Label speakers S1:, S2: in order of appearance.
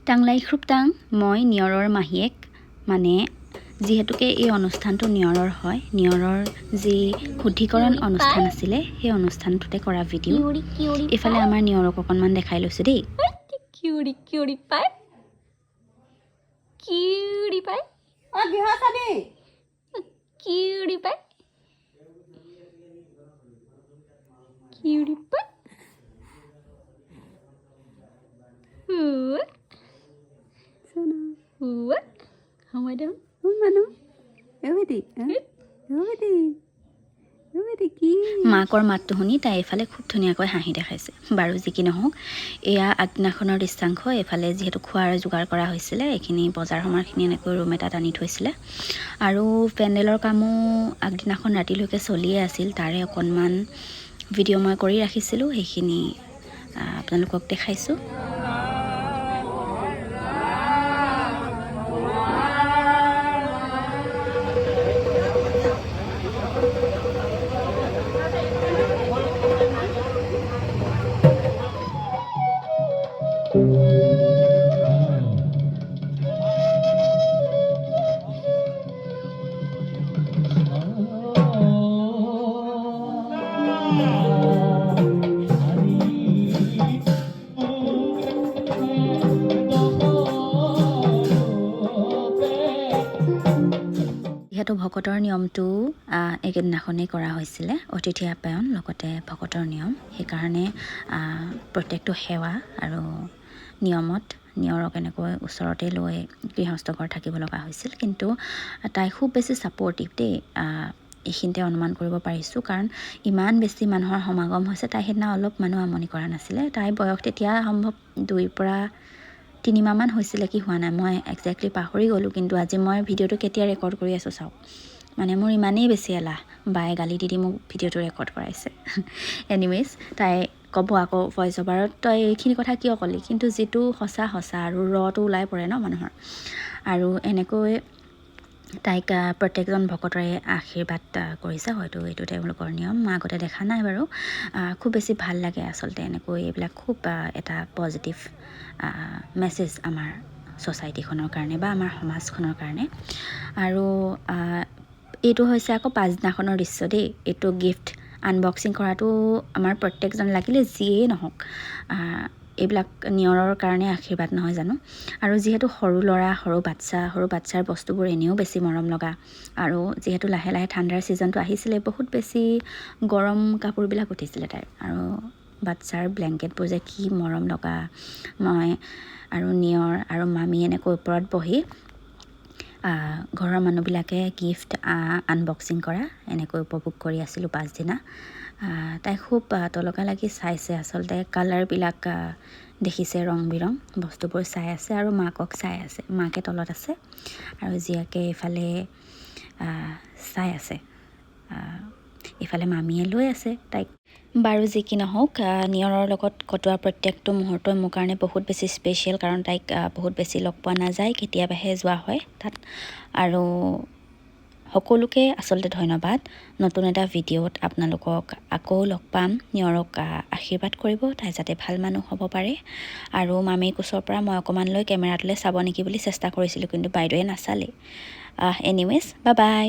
S1: টাংলাই খুবটাং মই নিয়ৰৰ মাহীয়েক মানে যিহেতুকে এই অনুষ্ঠানটো নিয়ৰৰ হয় নিয়ৰৰ যি শুদ্ধিকৰণ অনুষ্ঠান আছিলে সেই অনুষ্ঠানটোতে কৰা ভিডিঅ' এফালে আমাৰ নিয়ৰক অকণমান দেখাই লৈছোঁ দেই
S2: কিউৰি পাই
S3: অ গিহা চাবি
S2: কিউৰি পাই সময় দেওঁ
S3: মানুহ এবেটি কি
S1: মাকৰ মাতটো শুনি তাই এইফালে খুব ধুনীয়াকৈ হাঁহি দেখাইছে বাৰু যি কি নহওক এয়া আগদিনাখনৰ দৃশ্যাংশ এইফালে যিহেতু খোৱাৰ যোগাৰ কৰা হৈছিলে এইখিনি বজাৰ সমাৰখিনি এনেকৈ ৰুম এটাত আনি থৈছিলে আৰু পেণ্ডেলৰ কামো আগদিনাখন ৰাতিলৈকে চলিয়ে আছিল তাৰে অকণমান ভিডিঅ' মই কৰি ৰাখিছিলোঁ সেইখিনি আপোনালোকক দেখাইছোঁ যিহেতু ভকতৰ নিয়মটো একেদিনাখনেই কৰা হৈছিলে অতিথি আপ্যায়ন লগতে ভকতৰ নিয়ম সেইকাৰণে প্ৰত্যেকটো সেৱা আৰু নিয়মত নিয়ৰক এনেকৈ ওচৰতে লৈ গৃহস্থ ঘৰ থাকিব লগা হৈছিল কিন্তু তাই খুব বেছি ছাপৰ্টিভ দেই এইখিনিতে অনুমান কৰিব পাৰিছোঁ কাৰণ ইমান বেছি মানুহৰ সমাগম হৈছে তাই সেইদিনা অলপ মানুহ আমনি কৰা নাছিলে তাইৰ বয়স তেতিয়া সম্ভৱ 2 পৰা 3 মাহমান হৈছিলে কি হোৱা নাই মই একজেক্টলি পাহৰি গ'লোঁ কিন্তু আজি মই ভিডিঅ'টো কেতিয়া ৰেকৰ্ড কৰি আছোঁ চাওক মানে মোৰ ইমানেই বেছি এলাহ বায়ে গালি দি মোক ভিডিঅ'টো ৰেকৰ্ড কৰাইছে এনিৱেজ তাই ক'ব আকৌ ভইচ অভাৰত তই এইখিনি কথা কিয় ক'লি কিন্তু যিটো সঁচা আৰু ৰটো ওলাই পৰে ন মানুহৰ আৰু এনেকৈ তাইক প্ৰত্যেকজন ভকতৰে আশীৰ্বাদ কৰিছে হয়তো এইটো তেওঁলোকৰ নিয়ম মই আগতে দেখা নাই বাৰু খুব বেছি ভাল লাগে আচলতে এনেকৈ এইবিলাক খুব এটা পজিটিভ মেছেজ আমাৰ ছ'চাইটিখনৰ কাৰণে বা আমাৰ সমাজখনৰ কাৰণে আৰু এইটো হৈছে আকৌ পাছদিনাখনৰ দৃশ্য দেই এইটো গিফ্ট আনবক্সিং কৰাটো আমাৰ প্ৰত্যেকজন লাগিলে যিয়েই নহওক এইবিলাক নিয়ৰৰ কাৰণে আশীৰ্বাদ নহয় জানো আৰু যিহেতু সৰু ল'ৰা সৰু বাচ্ছাৰ বস্তুবোৰ এনেও বেছি মৰম লগা আৰু যিহেতু লাহে লাহে ঠাণ্ডাৰ ছিজনটো আহিছিলে বহুত বেছি গৰম কাপোৰবিলাক উঠিছিলে তাইৰ আৰু বাচ্ছাৰ ব্লেংকেটবোৰ যে কি মৰম লগা মই আৰু নিয়ৰ আৰু মামী এনেকৈ ওপৰত বহি ঘৰৰ মানুহবিলাকে গিফ্ট আনবক্সিং কৰা এনেকৈ উপভোগ কৰি আছিলোঁ পাছদিনা তাই খুব তলকা লাগি চাইছে আচলতে কালাৰবিলাক দেখিছে ৰং বিৰং বস্তুবোৰ চাই আছে আৰু মাকক চাই আছে মাকে তলত আছে আৰু জীয়াকে এইফালে চাই আছে এইফালে মামীয়ে লৈ আছে তাইক বাৰু যি কি নহওক নিয়ৰৰ লগত কটোৱা প্ৰত্যেকটো মুহূৰ্তই মোৰ কাৰণে বহুত বেছি স্পেচিয়েল কাৰণ তাইক বহুত বেছি লগ পোৱা নাযায় কেতিয়াবাহে যোৱা হয় তাত আৰু সকলোকে আচলতে ধন্যবাদ নতুন এটা ভিডিঅ'ত আপোনালোকক আকৌ লগ পাম নিয়ৰক আশীৰ্বাদ কৰিব তাই যাতে ভাল মানুহ হ'ব পাৰে আৰু মামীৰ কোচৰ পৰা মই অকণমান লৈ কেমেৰাটোলৈ চাব নেকি বুলি চেষ্টা কৰিছিলোঁ কিন্তু বাইদেৱে নাচালে এনিৱেজ বাই